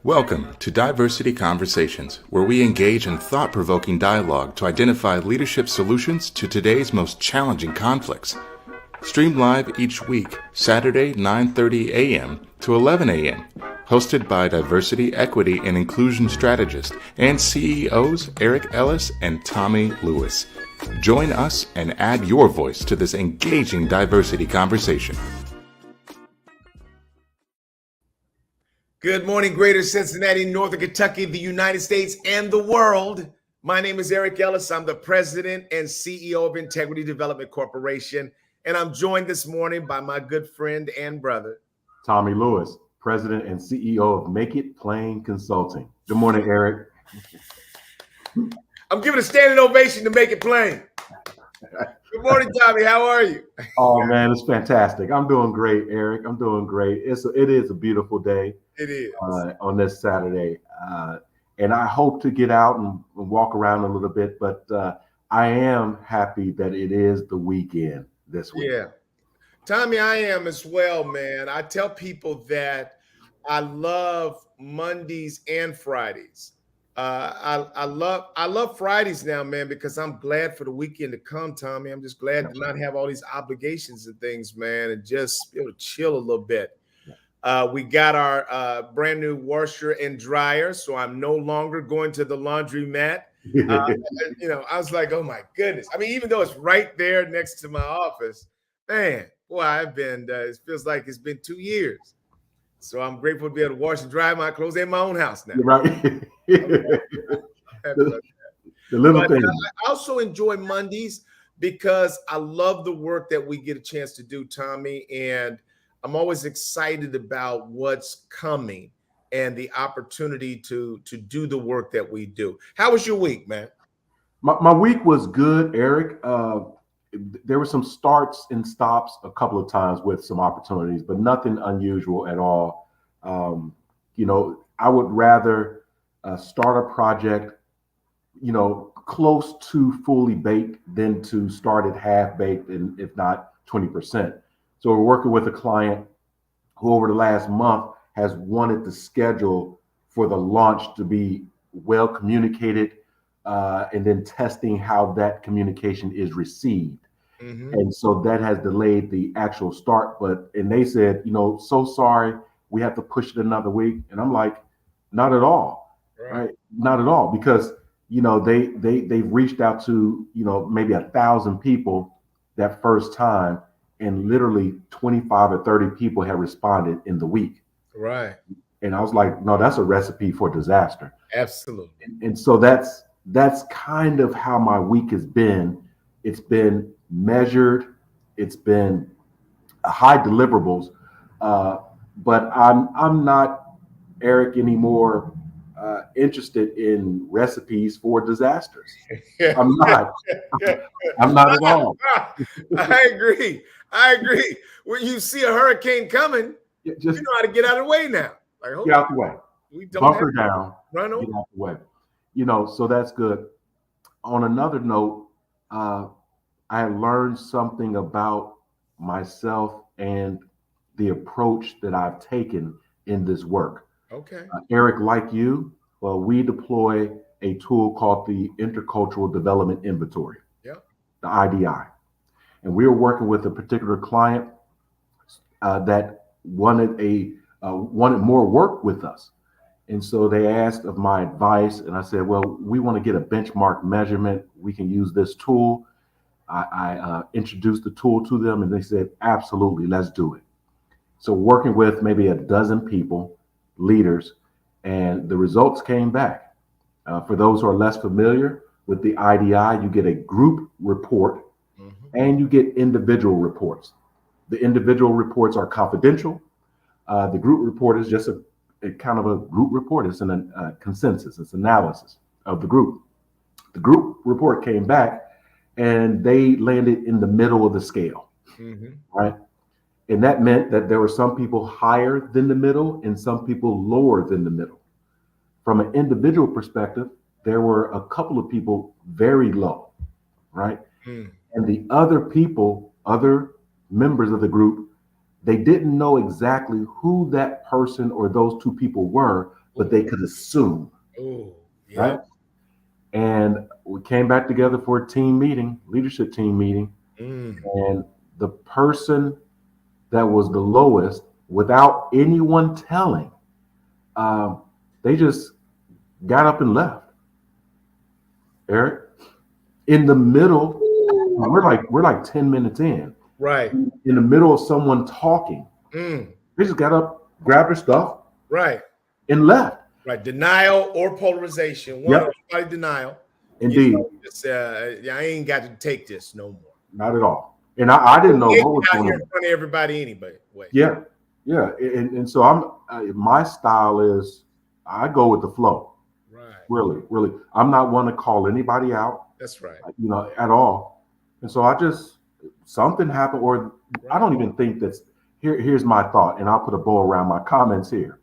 Welcome to Diversity Conversations, where we engage in thought-provoking dialogue to identify leadership solutions to today's most challenging conflicts. Streamed live each week, Saturday 9:30 a.m. to 11 a.m. Hosted by Diversity, Equity, and Inclusion Strategist and CEOs Eric Ellis and Tommy Lewis. Join us and add your voice to this engaging diversity conversation. Good morning, Greater Cincinnati, Northern Kentucky, the United States, and the world. My name is Eric Ellis. I'm the president and CEO of Integrity Development Corporation, and I'm joined this morning by my good friend and brother, Tommy Lewis, president and CEO of Make It Plain Consulting. Good morning, Eric. I'm giving a standing ovation to Make It Plain. Good morning, Tommy. How are you? Oh, man, it's fantastic. I'm doing great, Eric. I'm doing great. It is a beautiful day. It is. On this Saturday. And I hope to get out and walk around a little bit, but I am happy that it is the weekend this week. Yeah. Tommy, I am as well, man. I tell people that I love Mondays and Fridays. I love Fridays now, man, because I'm glad for the weekend to come, Tommy. I'm just glad to not have all these obligations and things, man, and just be able to chill a little bit. We got our brand new washer and dryer, so I'm no longer going to the laundromat. I was like, oh my goodness. I mean, even though it's right there next to my office, man, boy, I've been, it feels like it's been 2 years. So I'm grateful to be able to wash and dry my clothes in my own house now. Right. The little thing. I also enjoy Mondays because I love the work that we get a chance to do, Tommy, and I'm always excited about what's coming and the opportunity to do the work that we do. How was your week, man? My week was good, Eric. There were some starts and stops a couple of times with some opportunities, but nothing unusual at all. I would rather start a project, close to fully baked than to start it half baked and if not 20%. So we're working with a client who over the last month has wanted the schedule for the launch to be well communicated and then testing how that communication is received. Mm-hmm. And so that has delayed the actual start. And they said, so sorry, we have to push it another week. And I'm like, not at all, right? Not at all, because, they've reached out to, maybe 1,000 people that first time. And literally 25 or 30 people have responded in the week. Right. And I was like, no, that's a recipe for disaster. Absolutely. And so that's kind of how my week has been. It's been measured. It's been high deliverables. But I'm not, Eric, anymore interested in recipes for disasters. I'm not. I'm not at all. I agree. When you see a hurricane coming, you know how to get out of the way now. Like, get out the way. We don't bunker down. Run over. Get out the way. So that's good. On another note, I have learned something about myself and the approach that I've taken in this work. Okay. Eric, like you, we deploy a tool called the Intercultural Development Inventory, the IDI. And we were working with a particular client that wanted more work with us. And so they asked of my advice, and I said, well, we want to get a benchmark measurement. We can use this tool. I introduced the tool to them, and they said, absolutely, let's do it. So working with maybe a dozen people, leaders, and the results came back. For those who are less familiar with the IDI, you get a group report and you get individual reports. The individual reports are confidential. The group report is just a kind of a group report. It's a consensus, it's analysis of the group. The group report came back and they landed in the middle of the scale, right? And that meant that there were some people higher than the middle and some people lower than the middle. From an individual perspective, there were a couple of people very low, right? And the other members of the group, they didn't know exactly who that person or those two people were, but they could assume. Oh, yeah. Right? And we came back together for a team meeting, leadership team meeting. And the person that was the lowest, without anyone telling, they just got up and left. Eric, in the middle, we're like 10 minutes in. Right. In the middle of someone talking, they just got up, grabbed their stuff, right, and left. Right. Denial or polarization. One or denial. Indeed. You know, just, I ain't got to take this no more. Not at all. And I didn't know what was going on. In front of everybody anyway. Yeah. And so my style is I go with the flow. Right. Really. I'm not one to call anybody out. That's right. At all. And so something happened, or I don't even think that's here's my thought, and I'll put a bow around my comments here.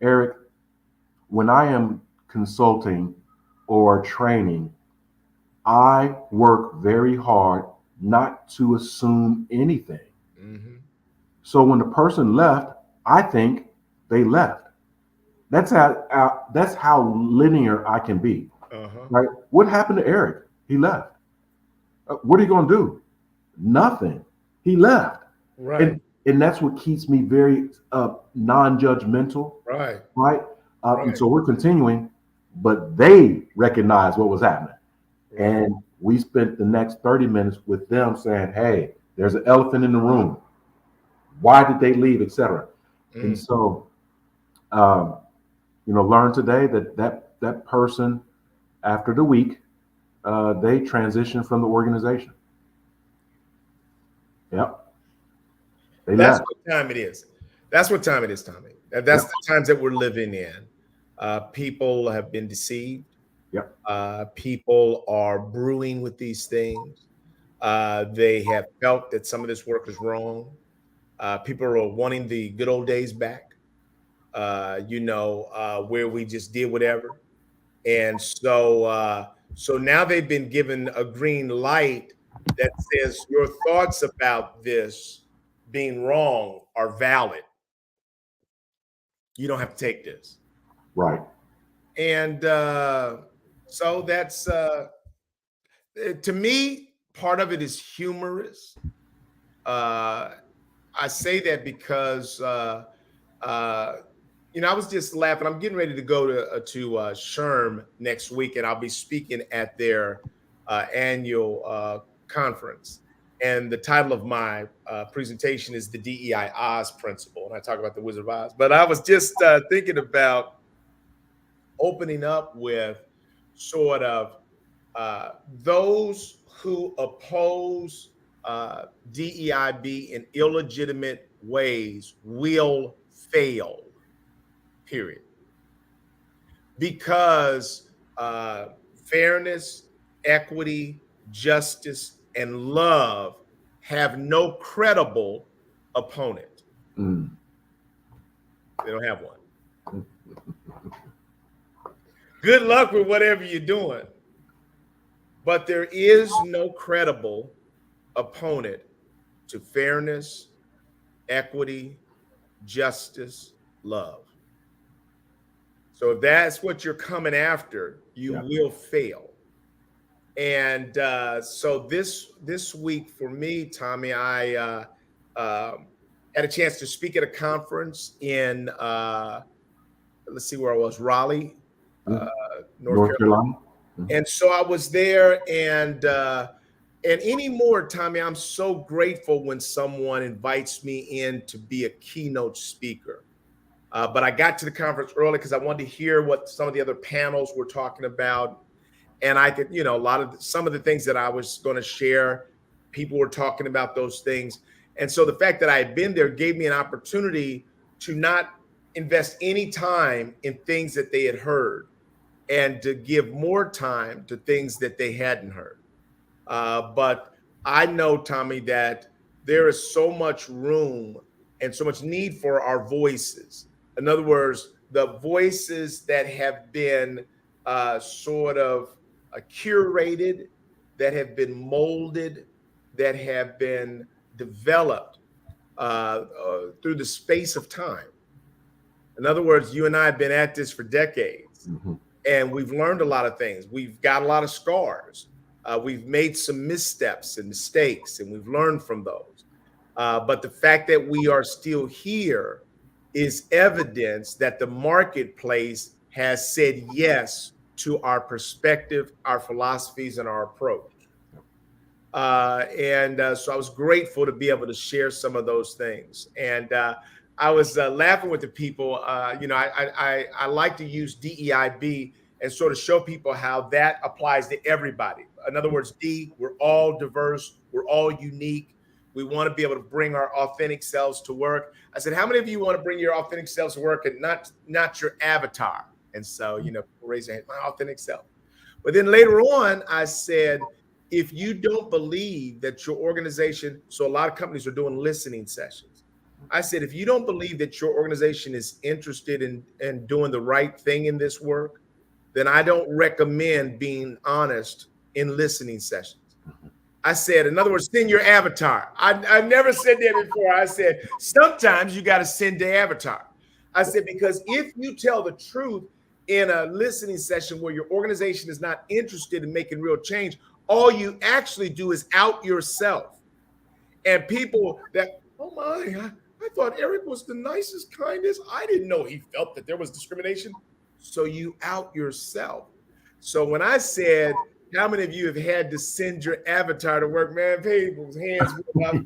Eric, when I am consulting or training, I work very hard not to assume anything. So when the person left, I think they left. That's how linear I can be. Right? What happened to Eric? He left. What are you going to do? Nothing. He left. Right. And that's what keeps me very non-judgmental. Right. And so we're continuing, but they recognize what was happening. Right. And we spent the next 30 minutes with them saying, hey, there's an elephant in the room. Why did they leave, etc. And so, learn today that person, after the week, they transitioned from the organization. Yep. That's what time it is. That's what time it is, Tommy. That's the times that we're living in. People have been deceived. Yep. People are brewing with these things. They have felt that some of this work is wrong. People are wanting the good old days back, where we just did whatever. And so now they've been given a green light that says your thoughts about this being wrong are valid. You don't have to take this. Right. And so that's, to me, part of it is humorous. I say that because, I was just laughing. I'm getting ready to go to SHRM next week, and I'll be speaking at their annual conference. And the title of my presentation is the DEI Oz Principle, and I talk about the Wizard of Oz. But I was just thinking about opening up with sort of those who oppose DEIB in illegitimate ways will fail, period. Because fairness, equity, justice, and love have no credible opponent. They don't have one. Good luck with whatever you're doing. But there is no credible opponent to fairness, equity, justice, love. So if that's what you're coming after, you will fail. And so this week for me, Tommy, I had a chance to speak at a conference in let's see where I was, Raleigh, North Carolina. And so I was there, and anymore, Tommy, I'm so grateful when someone invites me in to be a keynote speaker. But I got to the conference early because I wanted to hear what some of the other panels were talking about. And I could, some of the things that I was going to share, people were talking about those things. And so the fact that I had been there gave me an opportunity to not invest any time in things that they had heard and to give more time to things that they hadn't heard. But I know, Tommy, that there is so much room and so much need for our voices. In other words, the voices that have been sort of curated, that have been molded, that have been developed through the space of time. In other words, you and I have been at this for decades, Mm-hmm. and we've learned a lot of things. We've got a lot of scars. We've made some missteps and mistakes, and we've learned from those. But the fact that we are still here is evidence that the marketplace has said yes to our perspective, our philosophies, and our approach. So I was grateful to be able to share some of those things. And I was laughing with the people. I like to use DEIB and sort of show people how that applies to everybody. In other words, we're all diverse, we're all unique. We want to be able to bring our authentic selves to work. I said, how many of you want to bring your authentic selves to work and not your avatar? And so, people raise their hand, my authentic self. But then later on, I said, if you don't believe that your organization, so a lot of companies are doing listening sessions. I said, if you don't believe that your organization is interested in doing the right thing in this work, then I don't recommend being honest in listening sessions. I said, in other words, send your avatar. I never said that before. I said, sometimes you got to send the avatar. I said, because if you tell the truth in a listening session where your organization is not interested in making real change, all you actually do is out yourself. And people that, oh my, I thought Eric was the nicest, kindest. I didn't know he felt that there was discrimination. So you out yourself. So when I said, how many of you have had to send your avatar to work, man? People's hands went up,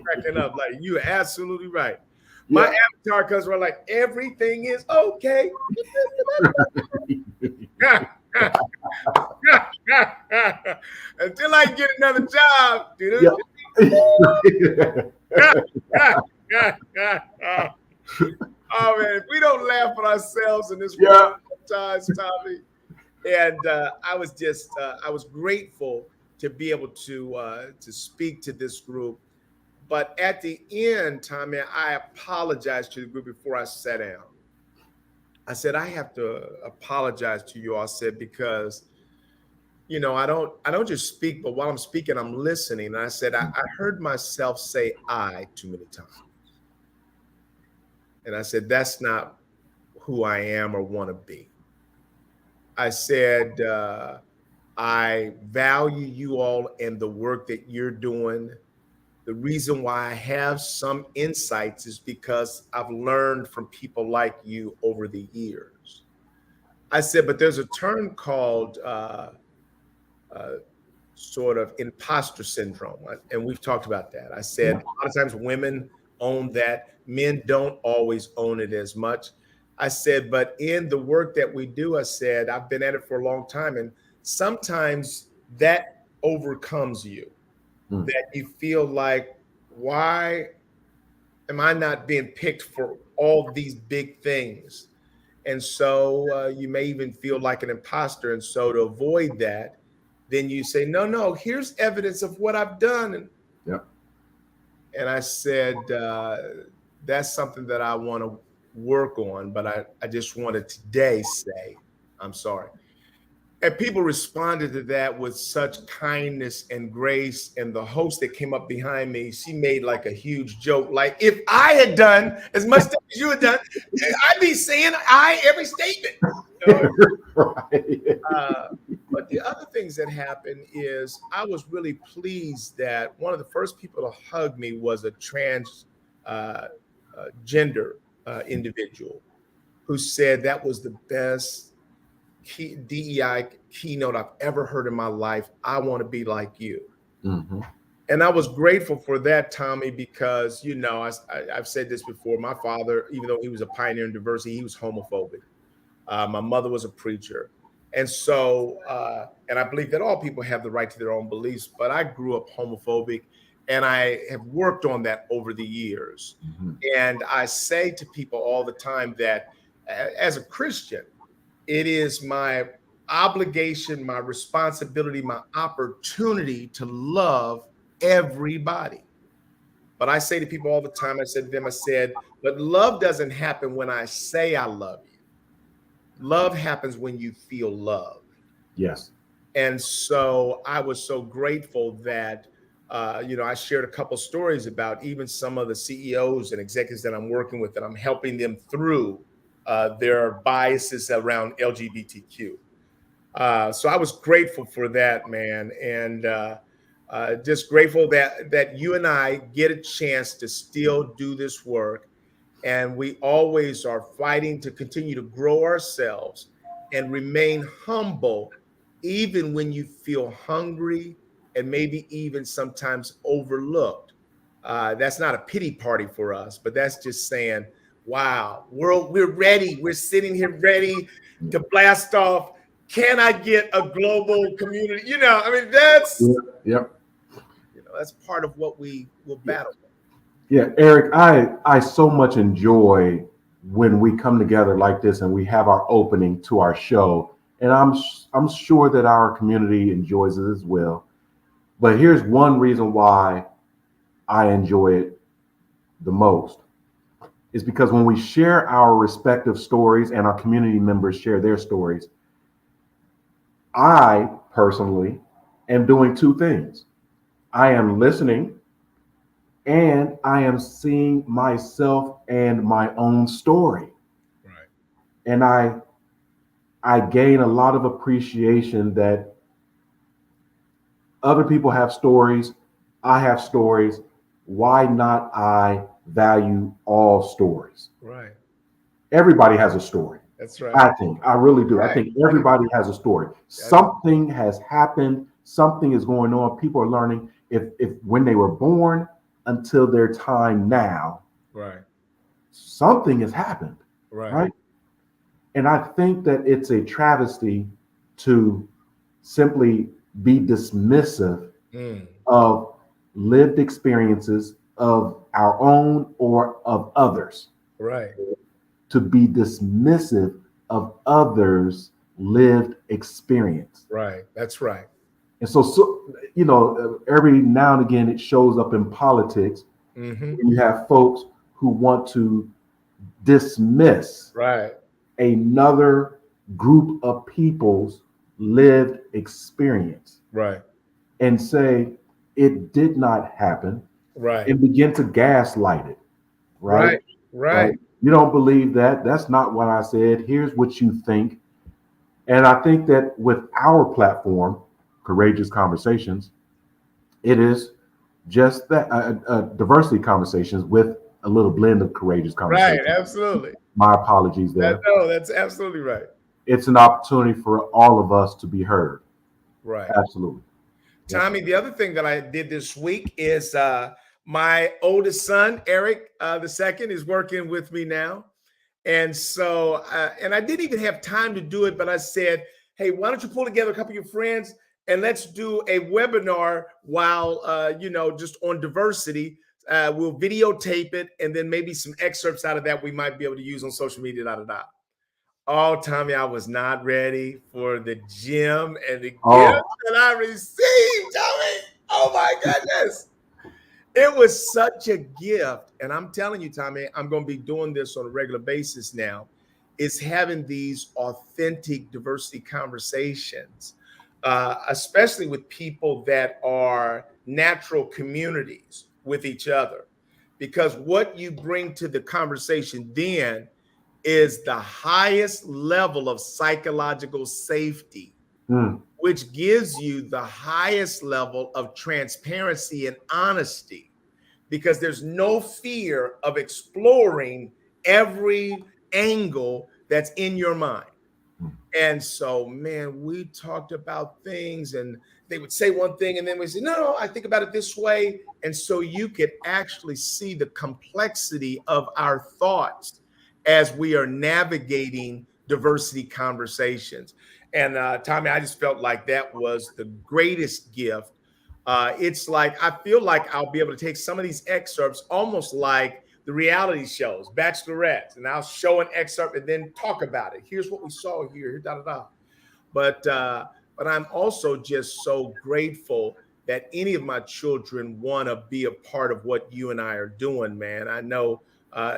cracking up. Like, you're absolutely right. Yeah. My avatar comes around like, everything is okay. Until I get another job. Yep. Oh man, if we don't laugh at ourselves in this world sometimes, Tommy. And I was grateful to be able to speak to this group. But at the end, Tommy, I apologized to the group before I sat down. I said, I have to apologize to you all. I said, because I don't just speak, but while I'm speaking, I'm listening. And I said, I heard myself say I too many times. And I said, that's not who I am or want to be. I said, I value you all and the work that you're doing. The reason why I have some insights is because I've learned from people like you over the years. I said, but there's a term called sort of imposter syndrome. And we've talked about that. I said, a lot of times women own that. Men don't always own it as much. I said, but in the work that we do, I said, I've been at it for a long time. And sometimes that overcomes you, that you feel like, why am I not being picked for all these big things? And so you may even feel like an imposter. And so to avoid that, then you say, no, here's evidence of what I've done. And I said, that's something that I want to work on, but I just wanted today say, I'm sorry. And people responded to that with such kindness and grace. And the host that came up behind me, she made like a huge joke. Like, if I had done as much as you had done, I'd be saying I every statement. But the other things that happened is I was really pleased that one of the first people to hug me was a gender individual who said that was the best DEI keynote I've ever heard in my life. I want to be like you. Mm-hmm. And I was grateful for that, Tommy, because, I've said this before. My father, even though he was a pioneer in diversity, he was homophobic. My mother was a preacher. And so, and I believe that all people have the right to their own beliefs, but I grew up homophobic and I have worked on that over the years. Mm-hmm. And I say to people all the time that as a Christian, it is my obligation, my responsibility, my opportunity to love everybody. But I say to people all the time, I said to them, but love doesn't happen when I say I love you. Love happens when you feel love. Yes. And so I was so grateful that, I shared a couple stories about even some of the CEOs and executives that I'm working with, that I'm helping them through there are biases around LGBTQ. So I was grateful for that, man, and just grateful that you and I get a chance to still do this work, and we always are fighting to continue to grow ourselves and remain humble, even when you feel hungry and maybe even sometimes overlooked. That's not a pity party for us, but that's just saying, wow, we're ready. We're sitting here ready to blast off. Can I get a global community? I mean, Yep. That's part of what we will battle. Yeah, Eric, I so much enjoy when we come together like this and we have our opening to our show, and I'm sure that our community enjoys it as well. But here's one reason why I enjoy it the most is because when we share our respective stories and our community members share their stories, I personally am doing two things. I am listening and I am seeing myself and my own story. Right. And I gain a lot of appreciation that other people have stories, I have stories. Why not I value all stories? Right. Everybody has a story. That's right. I really do. Right. I think everybody has a story. Something has happened, something is going on. People are learning if when they were born until their time now, right, something has happened. Right. And I think that it's a travesty to simply be dismissive of lived experiences of our own or of others. Right. To be dismissive of others' lived experience. Right. That's right. And so every now and again it shows up in politics. You have folks who want to dismiss right. another group of people's lived experience. Right. And say it did not happen. Right. And begin to gaslight it. Right. Right. You don't believe that. That's not what I said. Here's what you think. And I think that with our platform, Courageous Conversations, it is just that diversity conversations with a little blend of courageous conversations. Right, absolutely. My apologies there. No, that's absolutely right. It's an opportunity for all of us to be heard. Right. Absolutely. Tommy, the other thing that I did this week is my oldest son, Eric, the second, is working with me now. And so, and I didn't even have time to do it, but I said, hey, why don't you pull together a couple of your friends and let's do a webinar while, just on diversity. We'll videotape it and then maybe some excerpts out of that we might be able to use on social media, Oh, Tommy, I was not ready for the gym and the gift that I received, Tommy. Oh, my goodness. It was such a gift. And I'm telling you, Tommy, I'm going to be doing this on a regular basis now, is having these authentic diversity conversations, especially with people that are natural communities with each other. Because what you bring to the conversation then is the highest level of psychological safety, which gives you the highest level of transparency and honesty, because there's no fear of exploring every angle that's in your mind. And so, man, we talked about things and they would say one thing and then we say, no, I think about it this way. And so you could actually see the complexity of our thoughts as we are navigating diversity conversations. And Tommy, I just felt like that was the greatest gift. It's like, I feel like I'll be able to take some of these excerpts almost like the reality shows, Bachelorettes, and I'll show an excerpt and then talk about it. Here's what we saw here, da da da. But I'm also just so grateful that any of my children want to be a part of what you and I are doing, man. I know,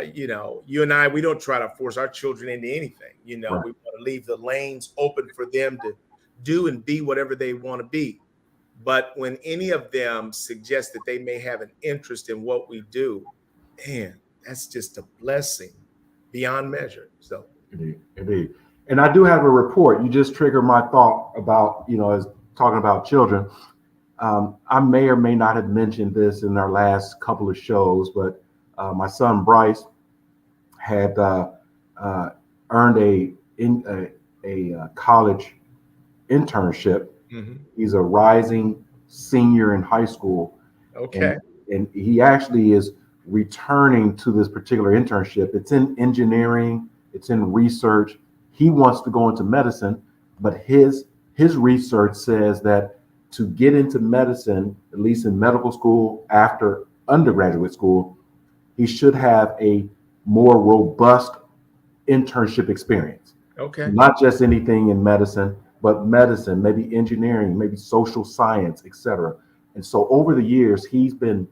you and I, we don't try to force our children into anything. We want to leave the lanes open for them to do and be whatever they want to be. But when any of them suggest that they may have an interest in what we do, man, that's just a blessing beyond measure. So Indeed. And I do have a report. You just triggered my thought about, as talking about children. I may or may not have mentioned this in our last couple of shows, but my son Bryce had earned a college internship. Mm-hmm. He's a rising senior in high school. Okay. And he actually is returning to this particular internship. It's in engineering, it's in research. He wants to go into medicine, but his research says that to get into medicine, at least in medical school after undergraduate school, he should have a more robust internship experience. Okay. Not just anything in medicine, but medicine, maybe engineering, maybe social science, etc. And so over the years, he's been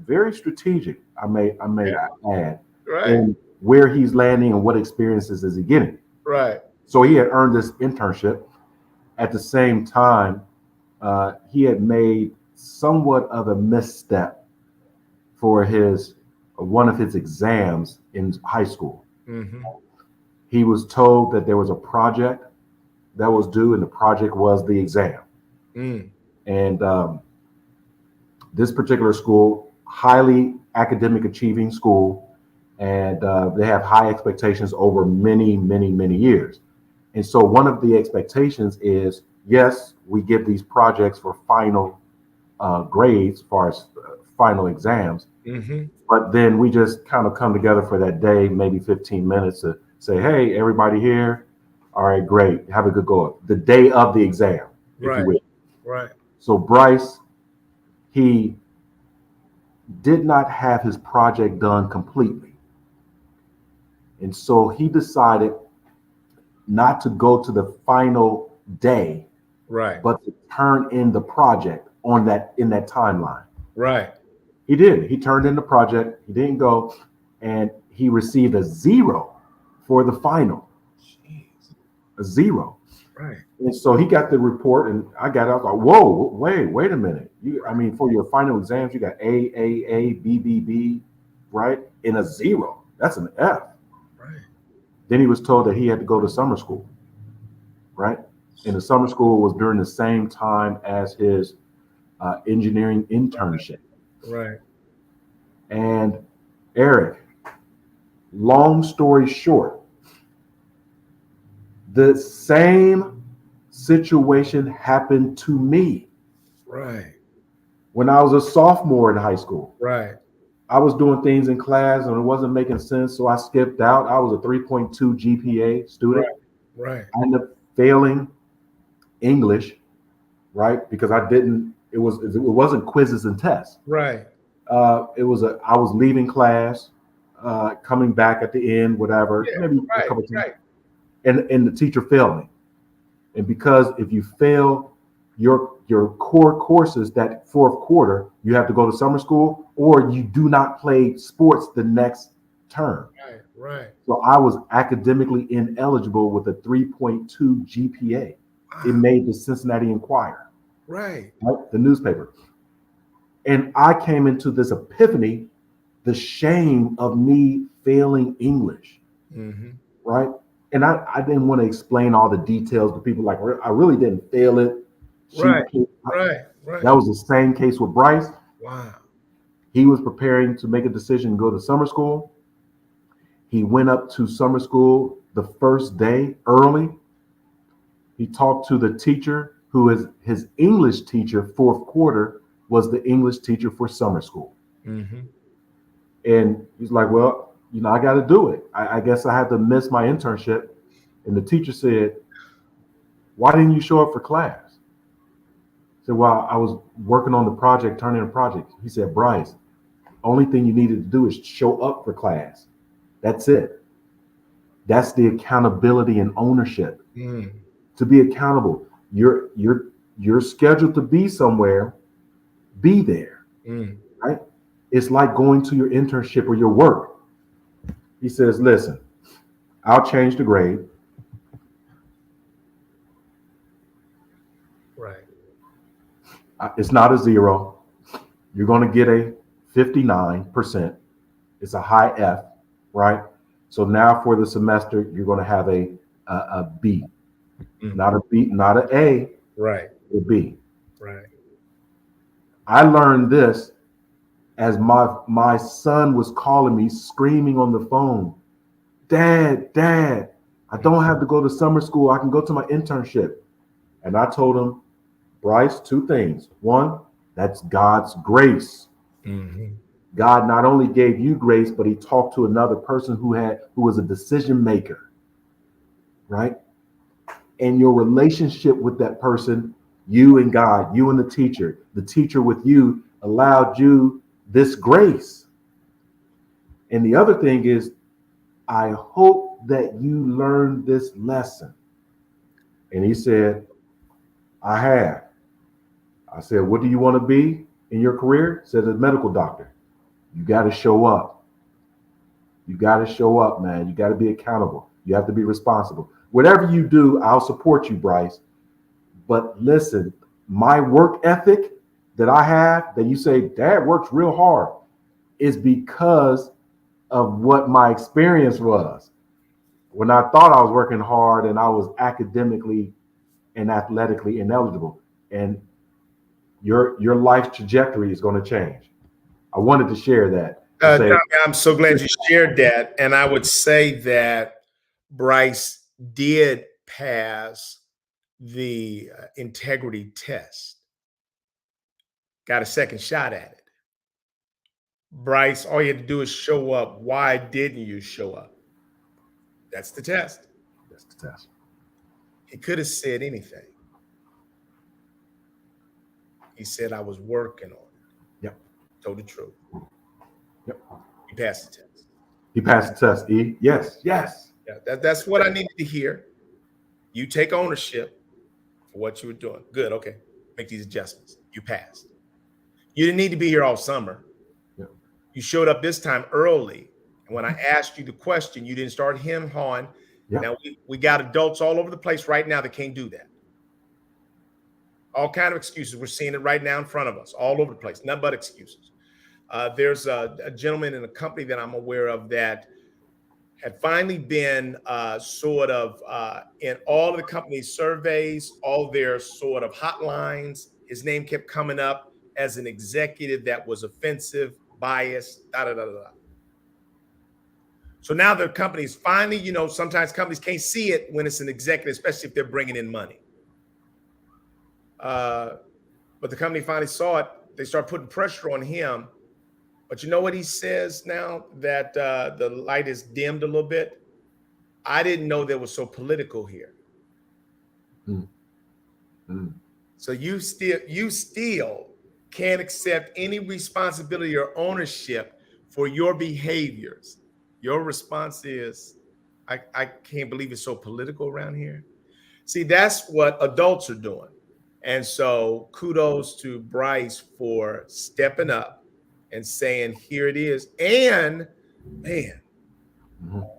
very strategic, I may add, Right. in where he's landing and what experiences is he getting. Right. So he had earned this internship. At the same time, he had made somewhat of a misstep for one of his exams in high school. Mm-hmm. He was told that there was a project that was due, and the project was the exam. Mm. And this particular school, highly academic achieving school, and they have high expectations over many, many, many years. And so one of the expectations is, yes, we give these projects for final grades, as far as final exams, Mm-hmm. but then we just kind of come together for that day, maybe 15 minutes to say, hey, everybody here, all right, great, have a good go. The day of the exam, if you will. Right. So Bryce, he did not have his project done completely. And so he decided not to go to the final day, Right. but to turn in the project in that timeline. Right. He did. He turned in the project. He didn't go, and he received a 0 for the final. Jeez. A 0. Right. And so he got the report, and I got out. Like, whoa, wait a minute. For your final exams, you got A, B, B, B, right? And a 0. That's an F. Right. Then he was told that he had to go to summer school, right? And the summer school was during the same time as his engineering internship. Right. And Eric, long story short, the same situation happened to me. Right. When I was a sophomore in high school. Right. I was doing things in class and it wasn't making sense, so I skipped out. I was a 3.2 GPA student. Right. I ended up failing English, right? Because it wasn't quizzes and tests. Right. I was leaving class, coming back at the end, whatever, maybe a couple times. Right. And the teacher failed me. And because if you fail your core courses that fourth quarter, you have to go to summer school, or you do not play sports the next term. Right. So I was academically ineligible with a 3.2 GPA. Wow. It made the Cincinnati Enquirer, right, the newspaper. And I came into this epiphany, the shame of me failing English, right? And I didn't want to explain all the details to people. Like, I really didn't fail it. Right. That was the same case with Bryce. Wow. He was preparing to make a decision to go to summer school. He went up to summer school the first day early. He talked to the teacher who is his English teacher. Fourth quarter was the English teacher for summer school. And he's like, well, I got to do it. I guess I had to miss my internship. And the teacher said, why didn't you show up for class? I said, well, I was working on the project, turning a project. He said, Bryce, only thing you needed to do is show up for class. That's it. That's the accountability and ownership. To be accountable. You're scheduled to be somewhere, be there. Right? It's like going to your internship or your work. He says, listen, I'll change the grade. Right. It's not a 0. You're going to get a 59%. It's a high F, right? So now for the semester, you're going to have a B, not a B, not an A, Right. a B. Right. I learned this as my son was calling me, screaming on the phone, Dad, I don't have to go to summer school. I can go to my internship. And I told him, Bryce, two things. One, that's God's grace. Mm-hmm. God not only gave you grace, but he talked to another person who was a decision maker, right? And your relationship with that person, you and God, you and the teacher with you, allowed you this grace. And the other thing is, I hope that you learned this lesson. And he said, I have. I said, what do you want to be in your career? He said, a medical doctor. You got to show up. You got to show up, man. You got to be accountable. You have to be responsible. Whatever you do, I'll support you, Bryce. But listen, my work ethic that I have, that you say, Dad works real hard, is because of what my experience was. When I thought I was working hard and I was academically and athletically ineligible. And your life trajectory is going to change. I wanted to share that. Tommy, I'm so glad you shared that. And I would say that Bryce did pass the integrity test, got a second shot at it. Bryce, all you had to do is show up. Why didn't you show up? That's the test. That's the test. He could have said anything. He said, I was working on it. Yep. Told the truth. Yep. He passed the test. He passed the test, E. Yes. Yeah, that's what I needed to hear. You take ownership for what you were doing. Good. Okay. Make these adjustments. You passed. You didn't need to be here all summer. Yep. You showed up this time early. And when I asked you the question, you didn't start hawing. Yep. Now we got adults all over the place right now that can't do that. All kind of excuses. We're seeing it right now in front of us, all over the place. Nothing but excuses. There's a gentleman in a company that I'm aware of that had finally been sort of in all of the company's surveys, all their sort of hotlines. His name kept coming up as an executive that was offensive, biased, So now the company's finally, sometimes companies can't see it when it's an executive, especially if they're bringing in money. But the company finally saw it. They start putting pressure on him. But you know what he says now that the light is dimmed a little bit? I didn't know they were so political here. So you still can't accept any responsibility or ownership for your behaviors. Your response is, I can't believe it's so political around here. See, that's what adults are doing. And so kudos to Bryce for stepping up and saying, here it is. And man,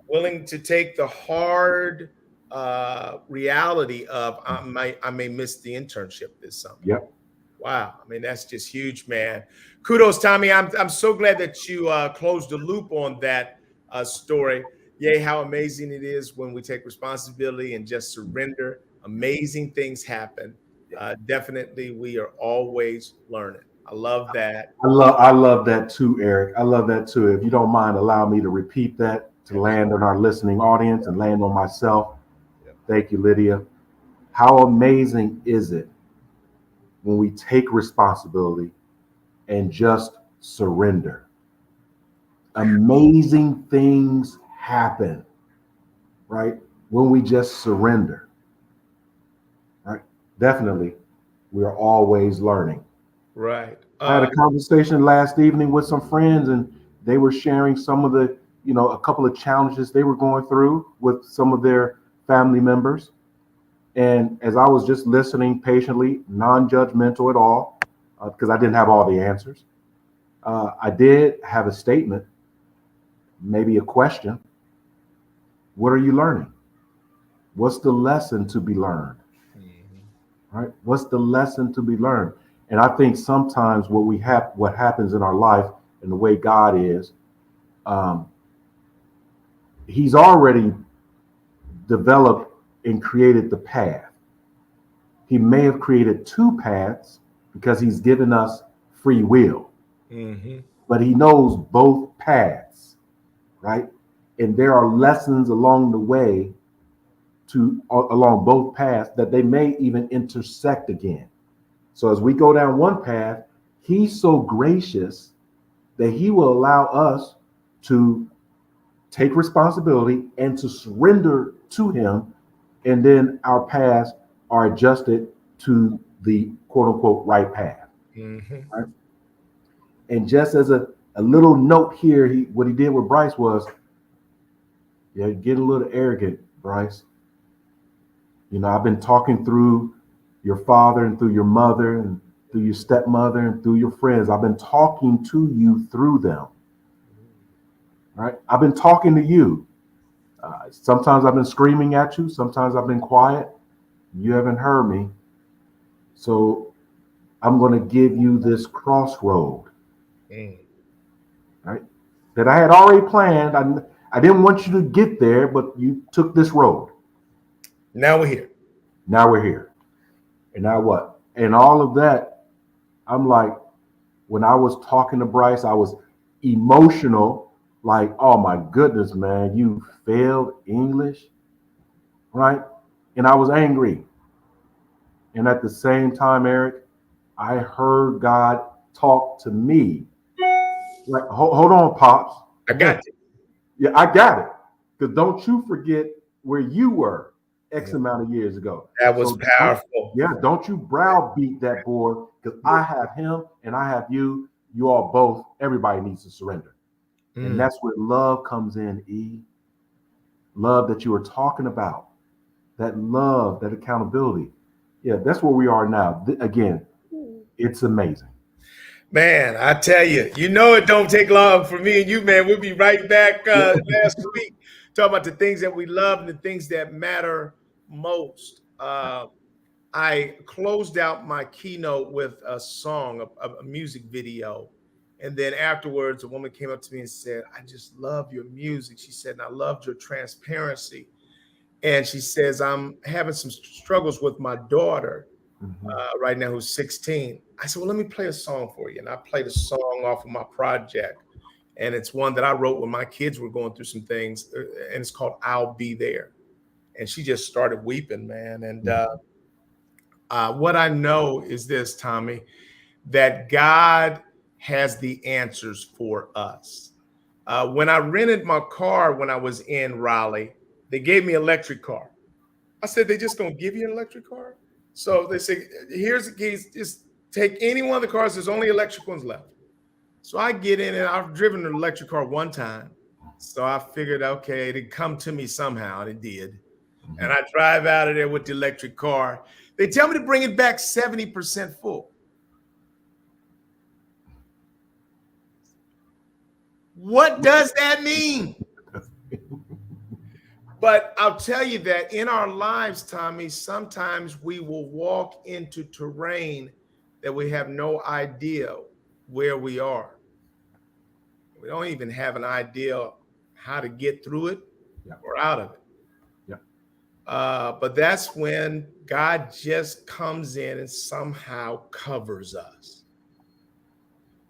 willing to take the hard reality of I may miss the internship this summer. Yep. Wow. I mean, that's just huge, man. Kudos, Tommy. I'm so glad that you closed the loop on that story. Yay, how amazing it is when we take responsibility and just surrender. Amazing things happen. Definitely, we are always learning. I love that. I love that too, Eric. I love that too. If you don't mind, allow me to repeat that to land on our listening audience and land on myself. Yep. Thank you, Lydia. How amazing is it when we take responsibility and just surrender? Amazing things happen, right? When we just surrender, right? Definitely, we are always learning. Right. I had a conversation last evening with some friends, and they were sharing some of the, a couple of challenges they were going through with some of their family members. And as I was just listening patiently, non-judgmental at all, because I didn't have all the answers, I did have a statement, maybe a question. What are you learning? What's the lesson to be learned? Right? What's the lesson to be learned? And I think sometimes what happens in our life and the way God is, he's already developed and created the path. He may have created two paths because he's given us free will, but he knows both paths, right? And there are lessons along the way along both paths that they may even intersect again. So as we go down one path, he's so gracious that he will allow us to take responsibility and to surrender to him, and then our paths are adjusted to the quote unquote right path. Right? And just as a little note here, what he did with Bryce was, yeah, get a little arrogant, Bryce. You know, I've been talking through your father and through your mother and through your stepmother and through your friends. I've been talking to you through them. Right? I've been talking to you. Sometimes I've been screaming at you. Sometimes I've been quiet. You haven't heard me. So I'm going to give you this crossroad. Right? That I had already planned. I didn't want you to get there, but you took this road. Now we're here. Now we're here. And now what? And all of that, I'm like, when I was talking to Bryce, I was emotional. Like, oh my goodness, man, you failed English, right? And I was angry. And at the same time, Eric, I heard God talk to me. Like, hold on, Pops. I got it. Yeah, I got it. Because don't you forget where you were X amount of years ago. That was powerful. Don't you browbeat that boy, because I have him and I have you. You all both, everybody needs to surrender. And that's where love comes in, E. Love that you were talking about. That love, that accountability. Yeah, that's where we are now. Again, it's amazing. Man, I tell you, it don't take long for me and you, man. We'll be right back last week talking about the things that we love and the things that matter most. I closed out my keynote with a song, a music video. And then afterwards, a woman came up to me and said, I just love your music. She said, and I loved your transparency. And she says, I'm having some struggles with my daughter right now, who's 16. I said, well, let me play a song for you. And I played a song off of my project. And it's one that I wrote when my kids were going through some things. And it's called I'll Be There. And she just started weeping, man. And what I know is this, Tommy, that God has the answers for us. When I rented my car when I was in Raleigh, they gave me an electric car. I said, they just gonna give you an electric car? So they say, here's the keys, just take any one of the cars, there's only electric ones left. So I get in and I've driven an electric car one time. So I figured, okay, it'd come to me somehow, and it did. And I drive out of there with the electric car. They tell me to bring it back 70% full. What does that mean? But I'll tell you that in our lives, Tommy, sometimes we will walk into terrain that we have no idea where we are. We don't even have an idea how to get through it or out of it. But that's when God just comes in and somehow covers us.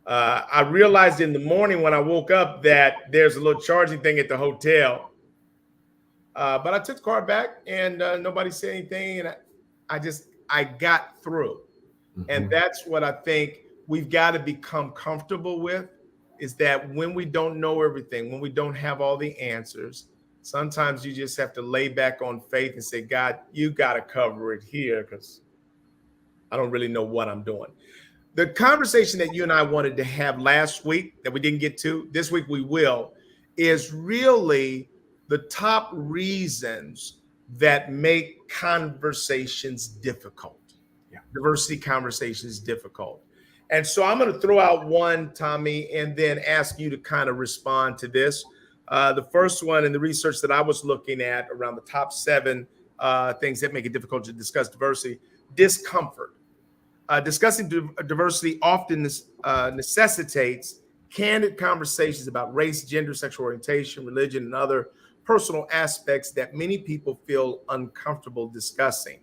I realized in the morning when I woke up that there's a little charging thing at the hotel. But I took the car back and nobody said anything. And I got through. And that's what I think we've got to become comfortable with, is that when we don't know everything, when we don't have all the answers, sometimes you just have to lay back on faith and say, God, you got to cover it here because I don't really know what I'm doing. The conversation that you and I wanted to have last week that we didn't get to, this week we will, is really the top reasons that make conversations difficult. Diversity conversations difficult. And so I'm going to throw out one, Tommy, and then ask you to kind of respond to this. The first one in the research that I was looking at around the top 7 things that make it difficult to discuss diversity: discomfort. Discussing diversity often necessitates candid conversations about race, gender, sexual orientation, religion, and other personal aspects that many people feel uncomfortable discussing,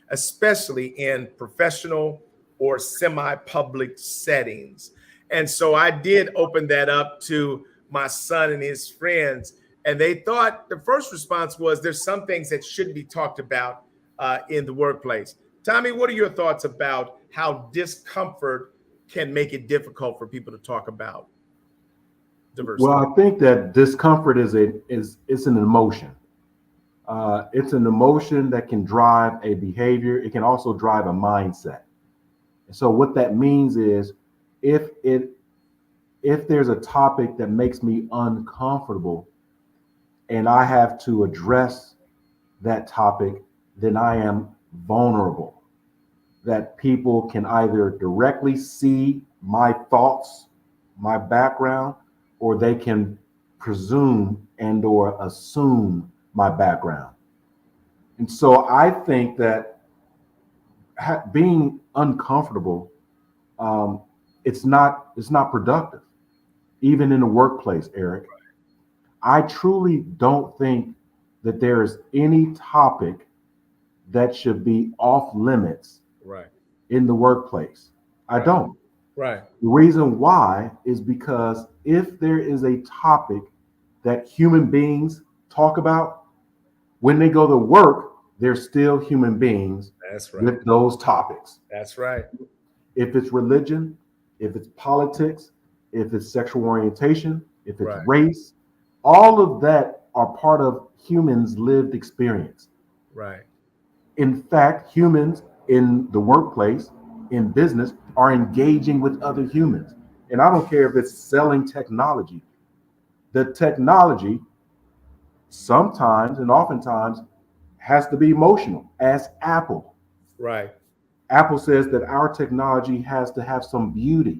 especially in professional or semi-public settings. And so I did open that up to my son and his friends. And they thought the first response was there's some things that shouldn't be talked about in the workplace. Tommy, what are your thoughts about how discomfort can make it difficult for people to talk about diversity? Well, I think that discomfort is an emotion. It's an emotion that can drive a behavior. It can also drive a mindset. So what that means is if there's a topic that makes me uncomfortable and I have to address that topic, then I am vulnerable. That people can either directly see my thoughts, my background, or they can presume and or assume my background. And so I think that being uncomfortable, it's not productive, even in the workplace, Eric. I truly don't think that there is any topic that should be off limits in the workplace. I don't. Right. The reason why is because if there is a topic that human beings talk about, when they go to work, they're still human beings. That's right. With those topics. That's right. If it's religion, if it's politics, if it's sexual orientation, if it's race, all of that are part of humans' lived experience. Right. In fact, humans in the workplace, in business, are engaging with other humans. And I don't care if it's selling technology. The technology sometimes and oftentimes has to be emotional, as Apple. Right. Apple says that our technology has to have some beauty.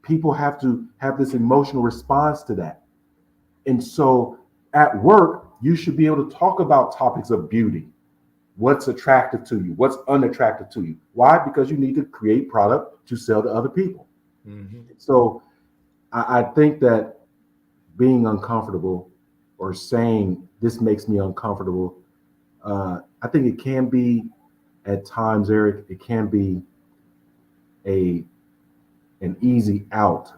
People have to have this emotional response to that. And so at work, you should be able to talk about topics of beauty. What's attractive to you? What's unattractive to you? Why? Because you need to create product to sell to other people. Mm-hmm. So I think that being uncomfortable or saying this makes me uncomfortable, I think it can be at times, Eric, it can be an easy out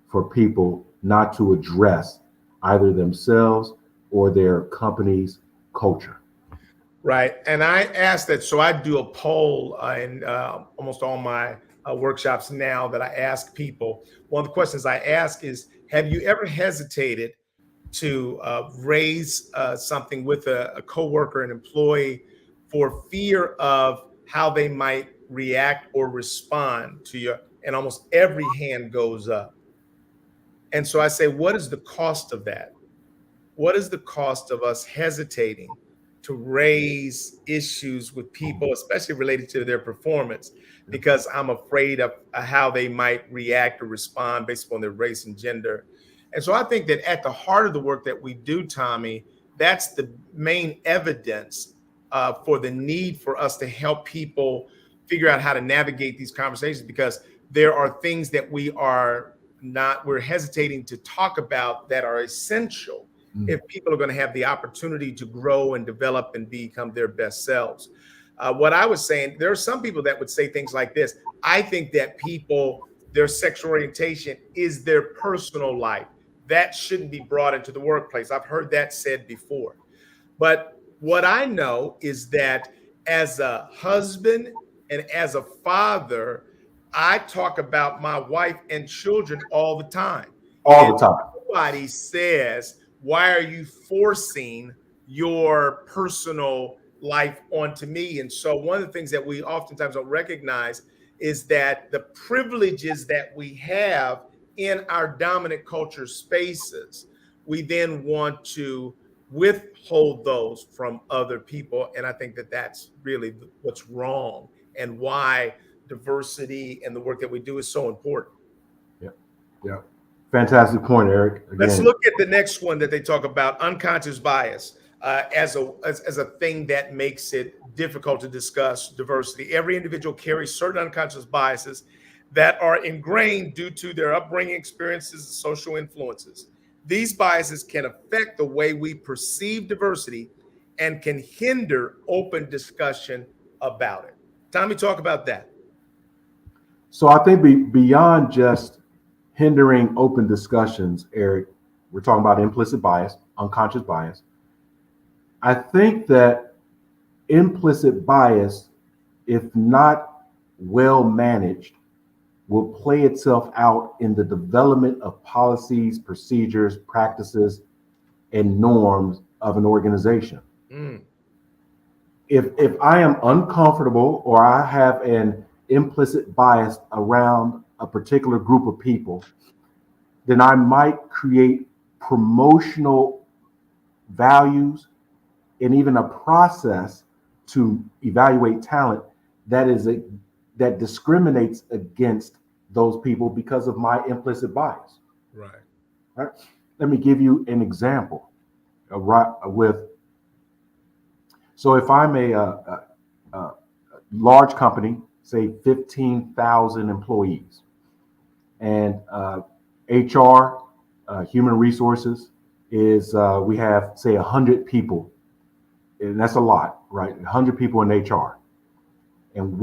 for people not to address either themselves or their company's culture. Right. And I asked that. So I do a poll in almost all my workshops now that I ask people. One of the questions I ask is, have you ever hesitated to raise something with a coworker, an employee, for fear of how they might react or respond to you? And almost every hand goes up. And so I say, what is the cost of that? What is the cost of us hesitating to raise issues with people, especially related to their performance, because I'm afraid of how they might react or respond based upon their race and gender? And so I think that at the heart of the work that we do, Tommy, that's the main evidence for the need for us to help people figure out how to navigate these conversations, because there are things that we're hesitating to talk about that are essential if people are going to have the opportunity to grow and develop and become their best selves. What I was saying, there are some people that would say things like this. I think that people, their sexual orientation is their personal life. That shouldn't be brought into the workplace. I've heard that said before. But what I know is that as a husband and as a father, I talk about my wife and children all the time. All the time. Nobody says, why are you forcing your personal life onto me? And so one of the things that we oftentimes don't recognize is that the privileges that we have in our dominant culture spaces, we then want to withhold those from other people. And I think that that's really what's wrong and why diversity and the work that we do is so important. Yeah. Fantastic point, Eric. Again. Let's look at the next one that they talk about, unconscious bias, as a thing that makes it difficult to discuss diversity. Every individual carries certain unconscious biases that are ingrained due to their upbringing, experiences, and social influences. These biases can affect the way we perceive diversity and can hinder open discussion about it. Tommy, talk about that. So I think beyond just hindering open discussions, Eric, we're talking about implicit bias, unconscious bias. I think that implicit bias, if not well managed, will play itself out in the development of policies, procedures, practices, and norms of an organization. Mm. If I am uncomfortable or I have an implicit bias around a particular group of people, then I might create promotional values and even a process to evaluate talent that discriminates against those people because of my implicit bias. Right. Right? Let me give you an example. So if I'm a large company, say 15,000 employees, and HR, human resources, is we have, say, 100 people, and that's a lot, right? 100 people in HR, and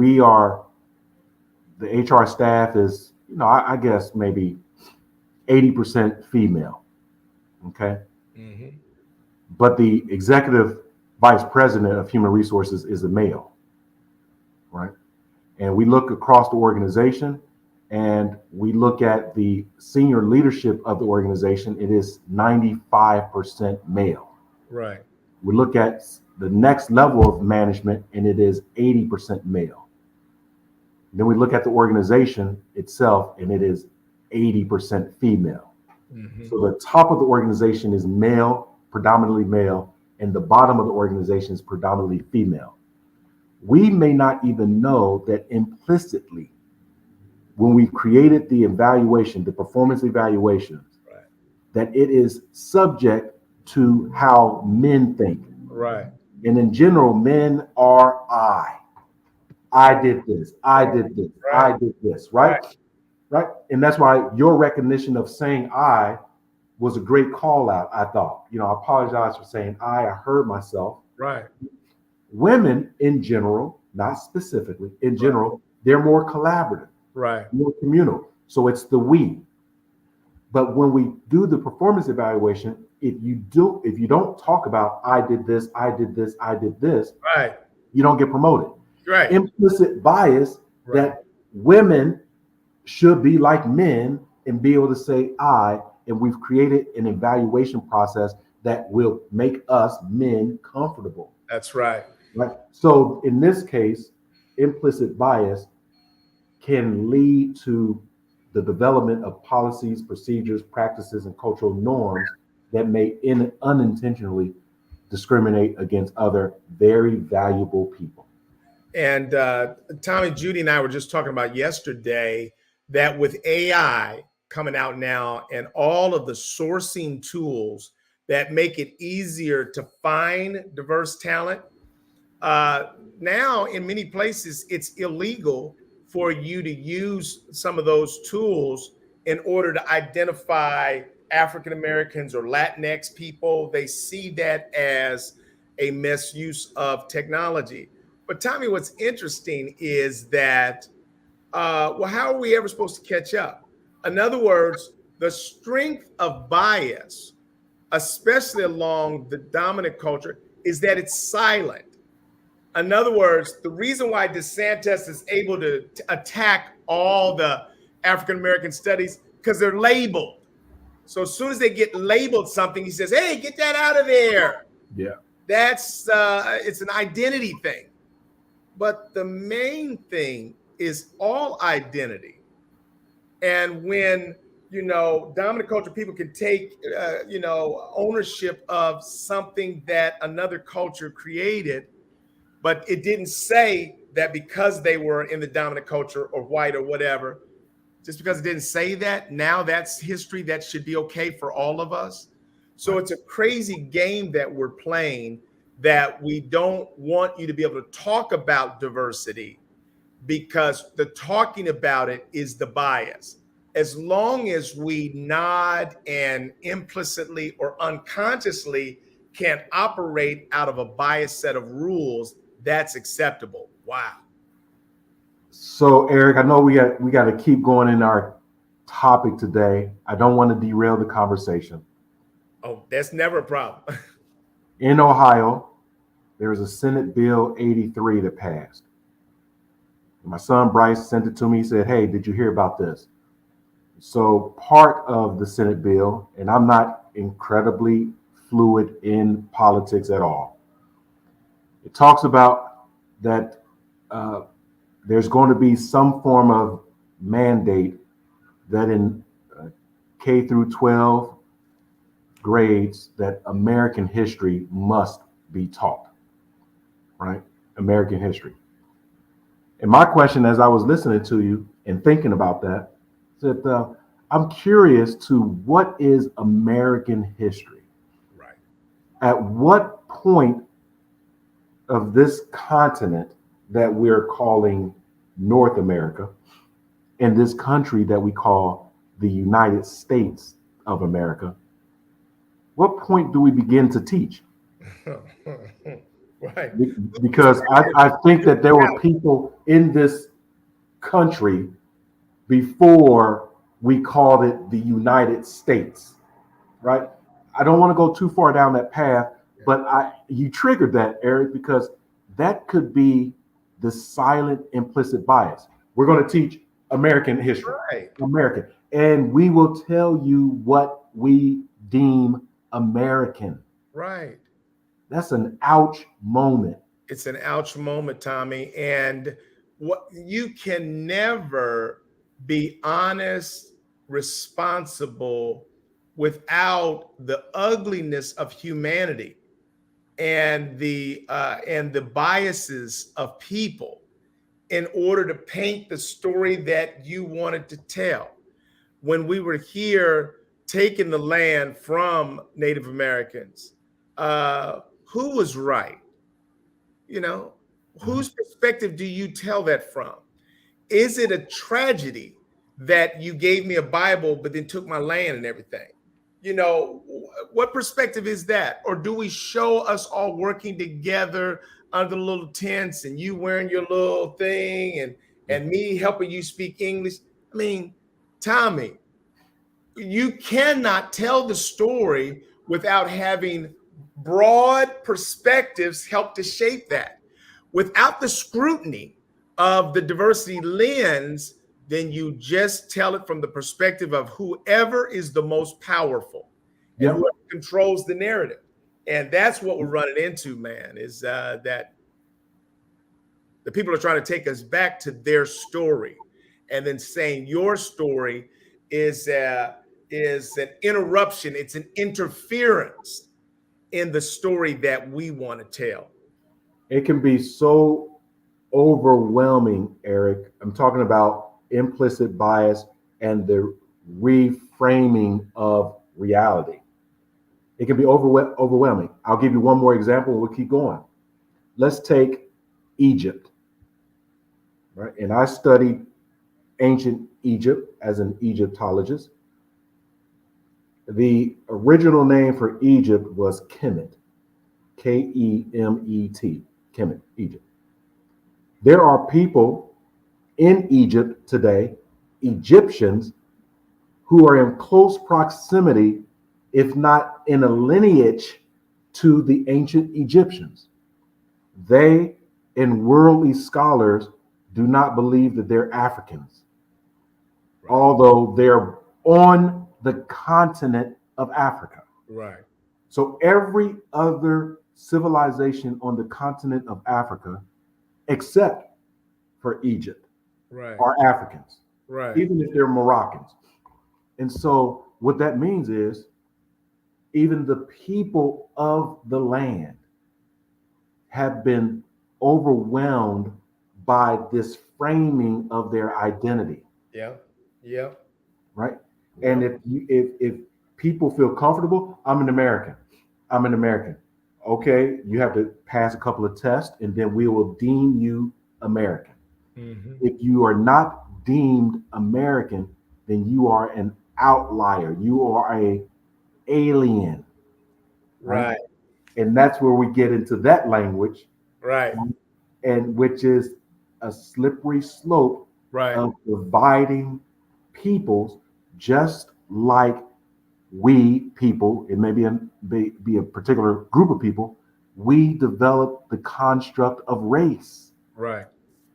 the HR staff is, I guess maybe 80% female, okay? Mm-hmm. But the executive vice president of human resources is a male, right? And we look across the organization and we look at the senior leadership of the organization, it is 95% male. Right. We look at the next level of management and it is 80% male. Then we look at the organization itself and it is 80% female. Mm-hmm. So the top of the organization is male, predominantly male, and the bottom of the organization is predominantly female. We may not even know that implicitly, when we created the evaluation, the performance evaluations, right, that it is subject to how men think. Right. And in general, men are I did this, I did this, right, I did this, right? Right. And that's why your recognition of saying I was a great call out, I thought. I apologize for saying I heard myself. Right. Women in general, not specifically, in general, they're more collaborative, right, more communal. So it's the we. But when we do the performance evaluation, if you don't talk about I did this, I did this, I did this, right, you don't get promoted. Right. Implicit bias that women should be like men and be able to say I, and we've created an evaluation process that will make us men comfortable. That's right. Right. So in this case, implicit bias can lead to the development of policies, procedures, practices, and cultural norms that may unintentionally discriminate against other very valuable people. And Tommy, Judy, and I were just talking about yesterday that with AI coming out now and all of the sourcing tools that make it easier to find diverse talent, now in many places it's illegal for you to use some of those tools in order to identify African Americans or Latinx people. They see that as a misuse of technology. But Tommy, what's interesting is that, well, how are we ever supposed to catch up? In other words, the strength of bias, especially along the dominant culture, is that it's silent. In other words, the reason why DeSantis is able to attack all the African American studies, because they're labeled. So as soon as they get labeled something, he says, hey, get that out of there. Yeah. That's it's an identity thing. But the main thing is all identity. And when, dominant culture people can take, ownership of something that another culture created, but it didn't say that because they were in the dominant culture or white or whatever, just because it didn't say that, now that's history that should be okay for all of us. So it's a crazy game that we're playing, that we don't want you to be able to talk about diversity because the talking about it is the bias. as long as we nod and implicitly or unconsciously can operate out of a biased set of rules, that's acceptable. Wow. So, Eric, I know we got to keep going in our topic today. I don't want to derail the conversation. Oh, that's never a problem. In Ohio, there was a Senate Bill 83 that passed. My son Bryce sent it to me. He said, "Hey, did you hear about this?" So part of the Senate bill, and I'm not incredibly fluid in politics at all, it talks about that there's going to be some form of mandate that in K through 12 grades that American history must be taught, right? American history. And my question, as I was listening to you and thinking about that, is that I'm curious to what is American history? Right. At what point of this continent that we're calling North America, and this country that we call the United States of America, what point do we begin to teach? Right. Because I think that there were people in this country before we called it the United States, right? I don't want to go too far down that path, but you triggered that, Eric, because that could be the silent implicit bias. We're going to teach American history, right. American, and we will tell you what we deem American. Right. That's an ouch moment. It's an ouch moment, Tommy. And what you can never be honest, responsible without the ugliness of humanity and the biases of people in order to paint the story that you wanted to tell. When we were here taking the land from Native Americans, who was right? You know, whose perspective do you tell that from? Is it a tragedy that you gave me a Bible, but then took my land and everything? You know, what perspective is that? Or do we show us all working together under the little tents and you wearing your little thing and me helping you speak English? I mean, Tommy, you cannot tell the story without having broad perspectives help to shape that. Without the scrutiny of the diversity lens, then you just tell it from the perspective of whoever is the most powerful and whoever controls the narrative. And that's what we're running into, man, is that the people are trying to take us back to their story and then saying your story is an interruption, it's an interference in the story that we want to tell. It can be so overwhelming, Eric. I'm talking about implicit bias and the reframing of reality. It can be overwhelming. I'll give you one more example and we'll keep going. Let's take Egypt, right? And I studied ancient Egypt as an Egyptologist. The original name for Egypt was Kemet, Kemet, Kemet, Egypt. There are people in Egypt today, Egyptians, who are in close proximity, if not in a lineage, to the ancient Egyptians. They and worldly scholars do not believe that they're Africans, although they're on the continent of Africa. Right. So every other civilization on the continent of Africa, except for Egypt, are Africans, even if they're Moroccans. And so what that means is even the people of the land have been overwhelmed by this framing of their identity. Yeah. Right. And if people feel comfortable, I'm an American. Okay, you have to pass a couple of tests and then we will deem you American. Mm-hmm. If you are not deemed American, then you are an outlier. You are a alien. Right. And that's where we get into that language. Right. And which is a slippery slope Right. of dividing peoples, just like we people, it may be a particular group of people, we develop the construct of race. Right.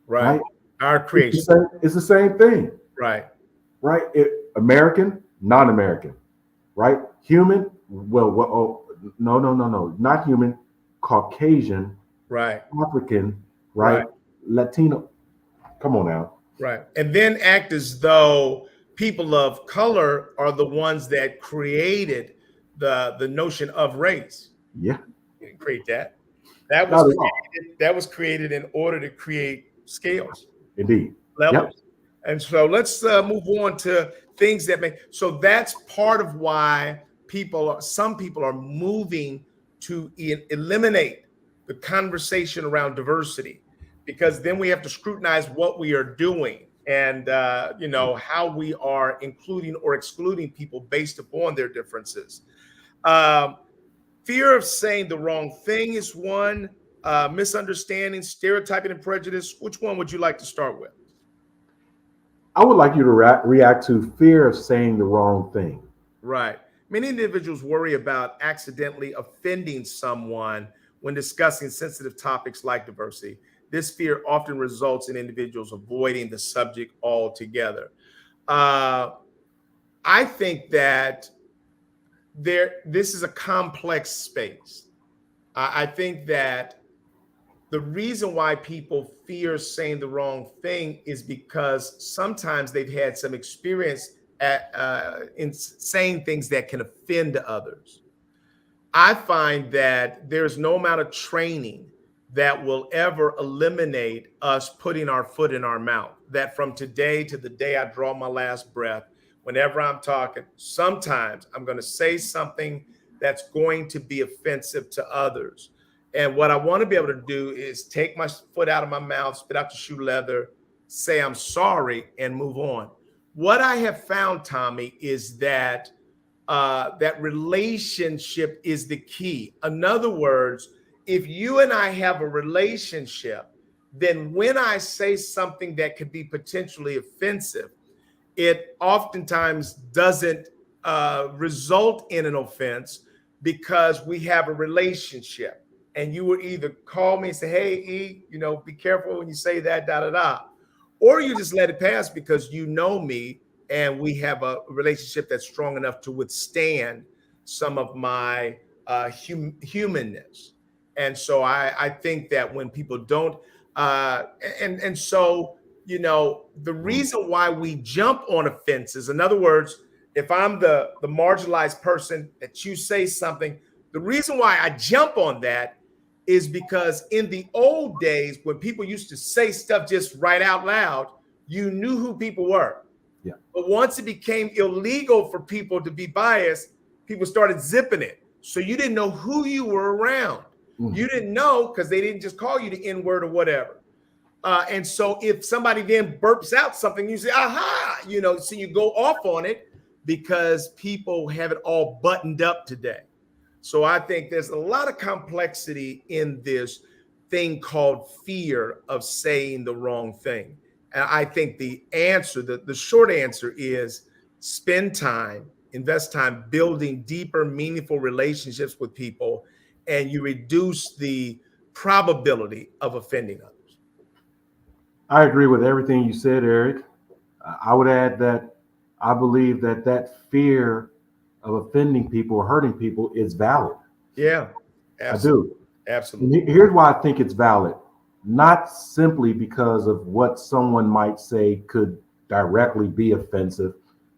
Right. Our It's creation. the same thing. Right. Right? American, non-American, right? Human, no, not human, Caucasian, right, African, right? Latino. Come on now. Right. And then act as though people of color are the ones that created the notion of race. Yeah. You didn't create that. That was created in order to create scales. Indeed. Levels. Yep. And so let's move on to things that make, so that's part of why some people are moving to eliminate the conversation around diversity, because then we have to scrutinize what we are doing and how we are including or excluding people based upon their differences. Fear of saying the wrong thing is one. Misunderstanding, stereotyping, and prejudice. Which one would you like to start with? I would like you to react to fear of saying the wrong thing. Right. Many individuals worry about accidentally offending someone when discussing sensitive topics like diversity. This fear often results in individuals avoiding the subject altogether. I think that this is a complex space. I think that the reason why people fear saying the wrong thing is because sometimes they've had some experience in saying things that can offend others. I find that there's no amount of training that will ever eliminate us putting our foot in our mouth. That from today to the day I draw my last breath, whenever I'm talking, sometimes I'm going to say something that's going to be offensive to others. And what I want to be able to do is take my foot out of my mouth, spit out the shoe leather, say I'm sorry, and move on. What I have found, Tommy, is that that relationship is the key. In other words, if you and I have a relationship, then when I say something that could be potentially offensive, it oftentimes doesn't result in an offense because we have a relationship. And you would either call me and say, hey, E, be careful when you say that, da, da, da. Or you just let it pass because you know me and we have a relationship that's strong enough to withstand some of my humanness. And so I think that when people don't, so the reason why we jump on offenses, in other words, if I'm the marginalized person that you say something, the reason why I jump on that is because in the old days, when people used to say stuff just right out loud, you knew who people were. Yeah. But once it became illegal for people to be biased, people started zipping it. So you didn't know who you were around. Mm-hmm. You didn't know because they didn't just call you the N-word or whatever. And so if somebody then burps out something, you say, aha, so you go off on it because people have it all buttoned up today. So I think there's a lot of complexity in this thing called fear of saying the wrong thing. And I think the answer, the short answer is spend time, invest time building deeper, meaningful relationships with people, and you reduce the probability of offending others. I agree with everything you said, Eric. I would add that I believe that fear of offending people or hurting people is valid. Yeah, absolutely. I do. Absolutely. And here's why I think it's valid. Not simply because of what someone might say could directly be offensive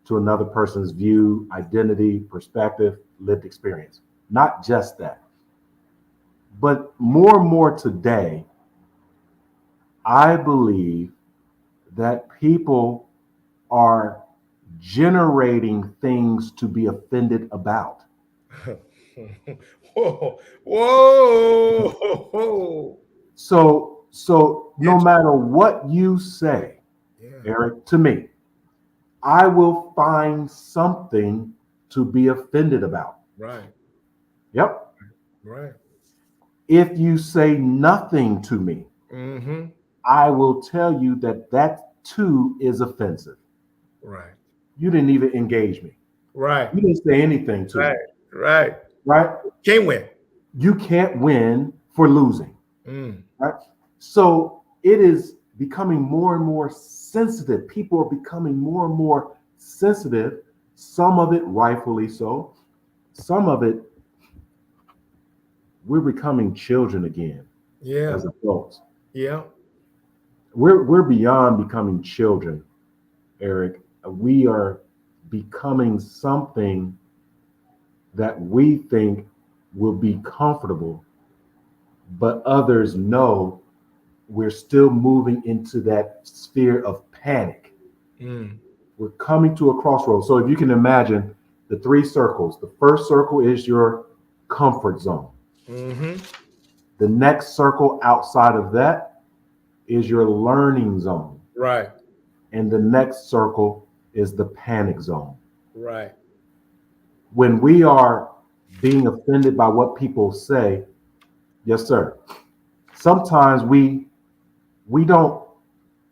to another person's view, identity, perspective, lived experience. Not just that. But more and more today, I believe that people are generating things to be offended about. Whoa. So no matter what you say, Eric, to me, I will find something to be offended about. Right. Yep. Right. If you say nothing to me, Mm-hmm. I will tell you that that too is offensive. Right. You didn't even engage me. Right. You didn't say anything to me. Right. Right? Can't win. You can't win for losing. Mm. Right? So it is becoming more and more sensitive. People are becoming more and more sensitive. Some of it rightfully so. Some of it, we're becoming children again Yeah. as adults. Yeah. We're beyond becoming children, Eric. We are becoming something that we think will be comfortable, but others know we're still moving into that sphere of panic. Mm. We're coming to a crossroads. So if you can imagine the three circles, the first circle is your comfort zone. Mm-hmm. The next circle outside of that is your learning zone. Right. And the next circle is the panic zone. Right. When we are being offended by what people say, yes, sir. Sometimes we don't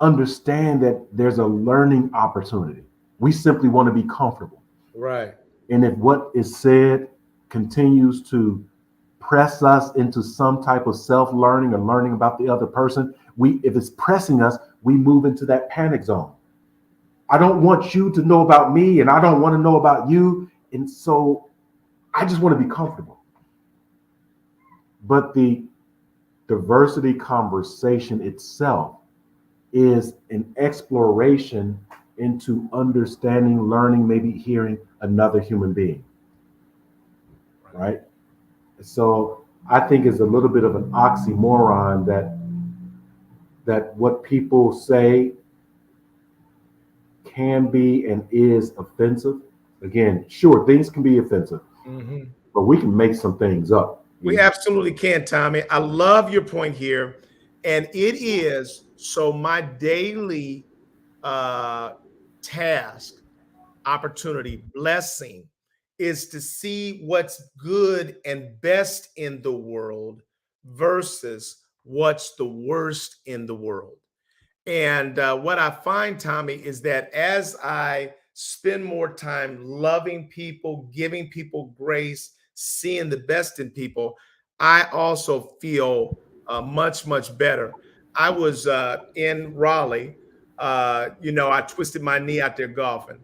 understand that there's a learning opportunity. We simply want to be comfortable. Right. And if what is said continues to press us into some type of self-learning or learning about the other person, if it's pressing us, we move into that panic zone. I don't want you to know about me, and I don't want to know about you. And so I just want to be comfortable. But the diversity conversation itself is an exploration into understanding, learning, maybe hearing another human being. Right? So I think it's a little bit of an oxymoron that what people say can be and is offensive. Again, sure, things can be offensive, Mm-hmm. but we can make some things up. We absolutely can, Tommy. I love your point here. And it is so my daily task, opportunity, blessing is to see what's good and best in the world versus what's the worst in the world. And what I find, Tommy, is that as I spend more time loving people, giving people grace, seeing the best in people, I also feel much, much better. I was in Raleigh. I twisted my knee out there golfing.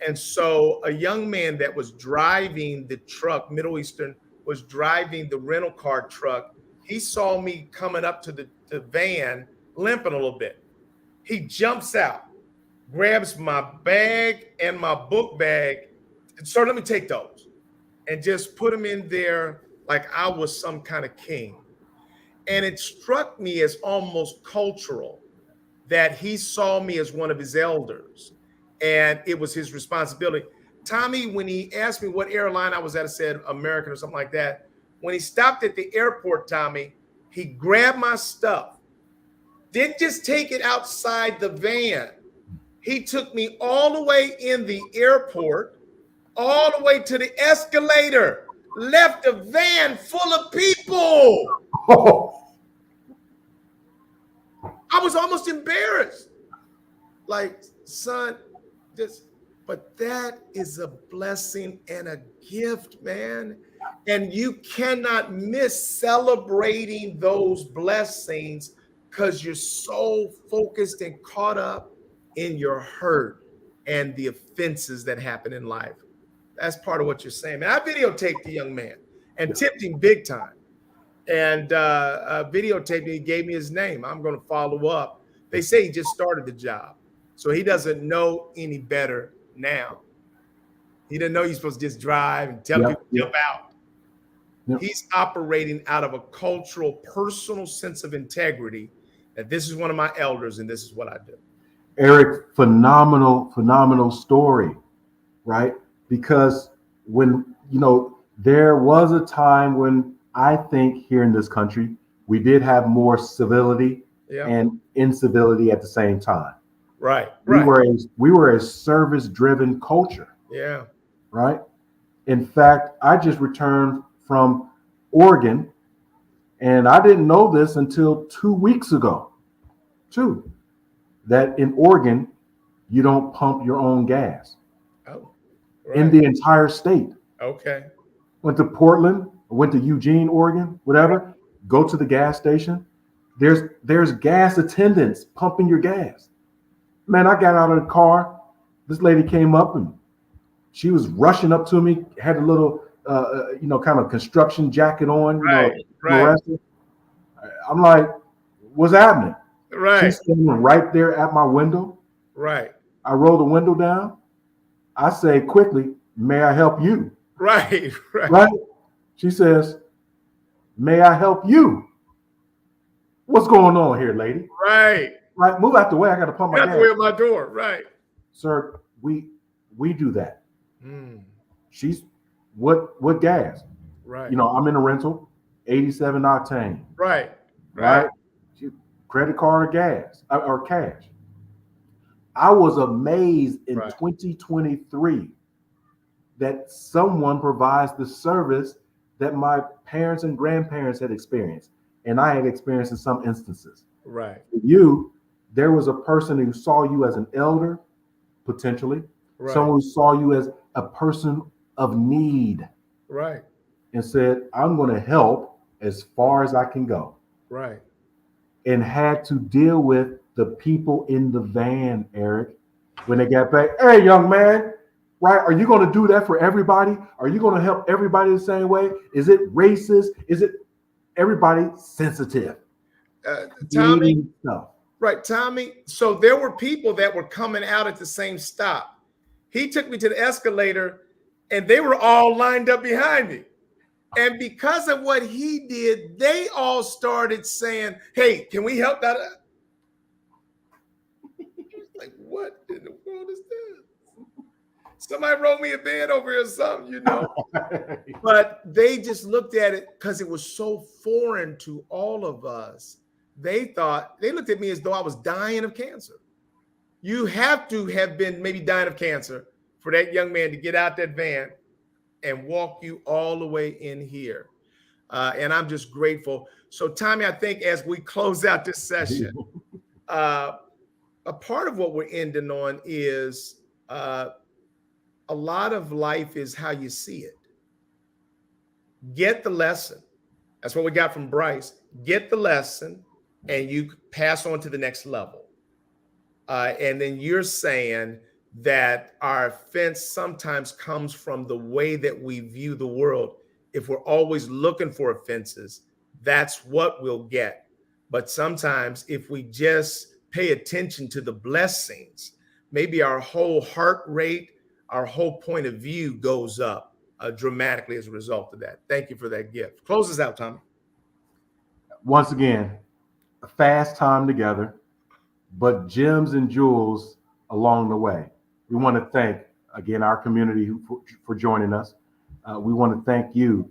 And so a young man that was driving the truck, Middle Eastern, was driving the rental car truck. He saw me coming up to the van, limping a little bit. He jumps out, grabs my bag and my book bag. Sir, let me take those. And just put them in there like I was some kind of king. And it struck me as almost cultural that he saw me as one of his elders. And it was his responsibility. Tommy, when he asked me what airline I was at, I said American or something like that. When he stopped at the airport, Tommy, he grabbed my stuff. Didn't just take it outside the van. He took me all the way in the airport, all the way to the escalator, left a van full of people. I was almost embarrassed. Like, son, but that is a blessing and a gift, man. And you cannot miss celebrating those blessings because you're so focused and caught up in your hurt and the offenses that happen in life. That's part of what you're saying, man. I videotaped the young man and tipped him big time. And videotaped him. He gave me his name. I'm going to follow up. They say he just started the job, so he doesn't know any better now. He didn't know you're supposed to just drive and tell people to jump out. He's operating out of a cultural, personal sense of integrity that this is one of my elders and this is what I do. Eric, phenomenal story, right? Because there was a time when I think here in this country, we did have more civility and incivility at the same time. Right. We were a service-driven culture. Yeah. Right. In fact, I just returned from Oregon, and I didn't know this until 2 weeks ago, that in Oregon, you don't pump your own gas. Oh, in the entire state. Okay. Went to Portland, went to Eugene, Oregon, whatever. Go to the gas station. There's gas attendants pumping your gas. Man, I got out of the car. This lady came up and she was rushing up to me. Had a little, kind of construction jacket on. Right. I'm like, what's happening? Right. She's standing right there at my window. Right. I roll the window down. I say quickly, may I help you? Right. She says, may I help you? What's going on here, lady? Right. Move out the way. I got to pump my gas. Out the way of my door. Right. Sir, we do that. Mm. She's what gas? Right. I'm in a rental, 87 octane. Right. Credit card or gas or cash. I was amazed in 2023 that someone provides the service that my parents and grandparents had experienced, and I had experienced in some instances. Right. For there was a person who saw you as an elder, potentially, someone who saw you as a person of need, right, and said, "I'm going to help as far as I can go." Right. And had to deal with the people in the van, Eric, when they got back. Hey, young man, right? Are you going to do that for everybody? Are you going to help everybody the same way? Is it racist? Is it everybody sensitive? Tommy, right, Tommy. So there were people that were coming out at the same stop. He took me to the escalator, and they were all lined up behind me. And because of what he did, they all started saying, "Hey, can we help that?" Like, what in the world is this? Somebody roll me a bed over here or something, But they just looked at it because it was so foreign to all of us. They looked at me as though I was dying of cancer. You have to have been maybe dying of cancer for that young man to get out that van and walk you all the way in here. And I'm just grateful. So, Tommy, I think as we close out this session, a part of what we're ending on is a lot of life is how you see it. Get the lesson. That's what we got from Bryce. Get the lesson and you pass on to the next level. And then you're saying that our offense sometimes comes from the way that we view the world. If we're always looking for offenses, that's what we'll get. But sometimes if we just pay attention to the blessings, maybe our whole heart rate, our whole point of view goes up dramatically as a result of that. Thank you for that gift. Close us out, Tommy. Once again, a fast time together, but gems and jewels along the way. We want to thank, again, our community for joining us. We want to thank you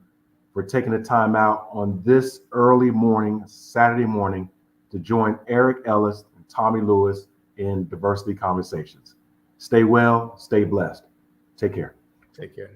for taking the time out on this early morning, Saturday morning, to join Eric Ellis and Tommy Lewis in Diversity Conversations. Stay well, stay blessed. Take care. Take care.